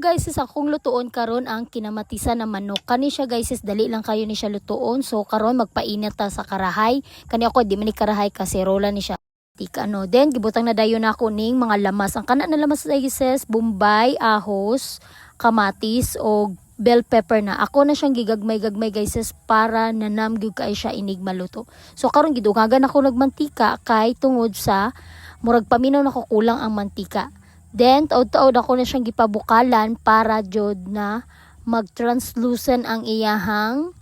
guys, is akong lutuon karon ang kinamatisan na manok. Kani siya guys, is dali lang kayo ni siya lutuon. So karon magpainit ta sa karahay. Kani ako di man ni karahay kasi rola ni siya. Tika no. Then gibutang na dayon ako ning mga lamas. Ang kana na lamas guys is bombay, ahos, kamatis o bell pepper na. Ako na siyang gigagmay-gagmay guys is para nanam gyud kay siya inig maluto. So karon gidugagan ako nagmantika kay tungod sa murag paminaw na ko kulang ang mantika. Then, taod-taod ako na siyang gipabukalan para jud na mag-translucent ang iyahang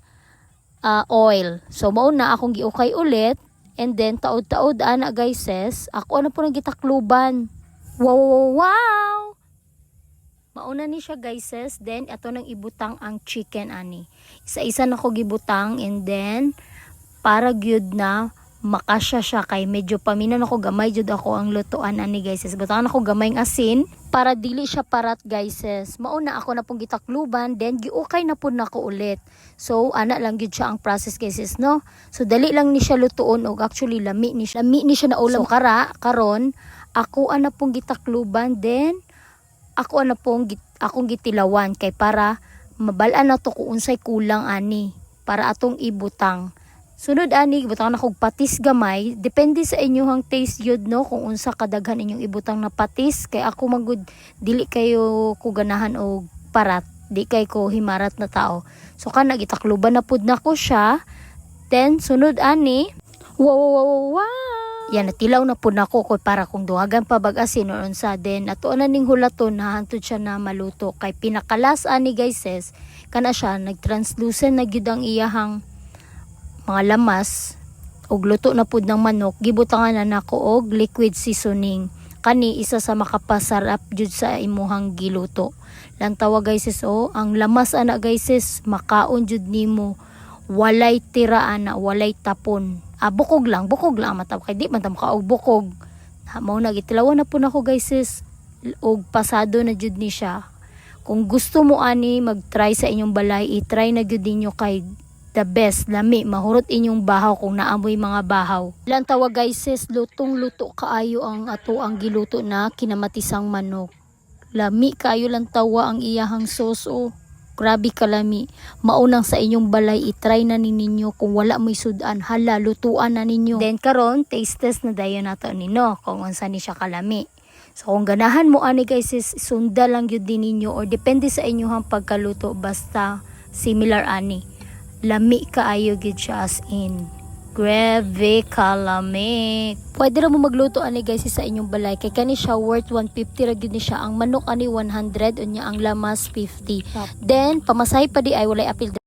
oil. So, mauna akong giukay ulit. And then, taod-taod ana guys, ako ano po nang gitakluban. Wow, wow, wow! Mauna ni siya guys, then ato nang ibutang ang chicken ani. Isa-isa na ko gibutang and then, para gyud na makasya siya kay medyo paminan ako gamay jud ako ang lutuan ani guys. Butangan ako gamay ng asin para dili siya parat guys. Mauna ako na pong gitakluban then giukay na pud nako ulit. So ana lang gyud siya ang process guys no. So dali lang ni siya lutuon og actually lami ni siya na ulam. So karon ako ana pong gitakluban then ako ana pong akong gitilawan kay para mabal-an na to kung unsay kulang ani para atong ibutang. Sunod ani butang na kog patis gamay, depende sa inyong taste yun no kung unsa kadaghan inyong ibutang na patis kay ako magud dili kayo ko ganahan og parat, di kay ko himarat na tao. So kana gitakluban na pud nako siya. Then sunod ani, wow. Yan natilaw na pud nako ko para kung duhagan pa bag-asin or unsa then ato na ning hulaton hantod siya na maluto kay pinakalas ani guys kana siya nagtranslucent na gyud ang iyahang mga lamas og luto na pud ng manok. Gibutangan na nako og liquid seasoning. Kani isa sa makapasarap jud sa imuhang giluto. Lantawa guys ang lamas ana guys makaon jud nimo. Walay tira ana, walay tapon. Bukog lang mataw kay di man ta makaog bukog. Mao na gitilawan na pud nako guys og pasado na jud ni siya. Kung gusto mo ani mag-try sa inyong balay, i-try na gyud ninyo kay the best, lami, mahurot inyong bahaw kung naamoy mga bahaw. Ilang tawa guys lutong luto kaayo ang ato ang giluto na kinamatisang manok. Lami kaayo lang tawa ang iyahang sauce grabe kalami. Maunang sa inyong balay, i-try na ninyo kung wala mo'y sudan, hala, lutuan na ninyo. Then karon taste test na dayon nato nino kung unsa ni siya kalami. So kung ganahan mo ani guys sunda lang gyud din ninyo or depende sa inyong pagkaluto basta similar ani. Lami kaayo gid siya as in. Grabe kalami. Pwede ra mo magluto ani guys sa inyong balay kay kani siya worth 150 ra gid ni siya. Ang manok ani 100 unya ang lamas 50. Then pamasahe pa di ay walay apil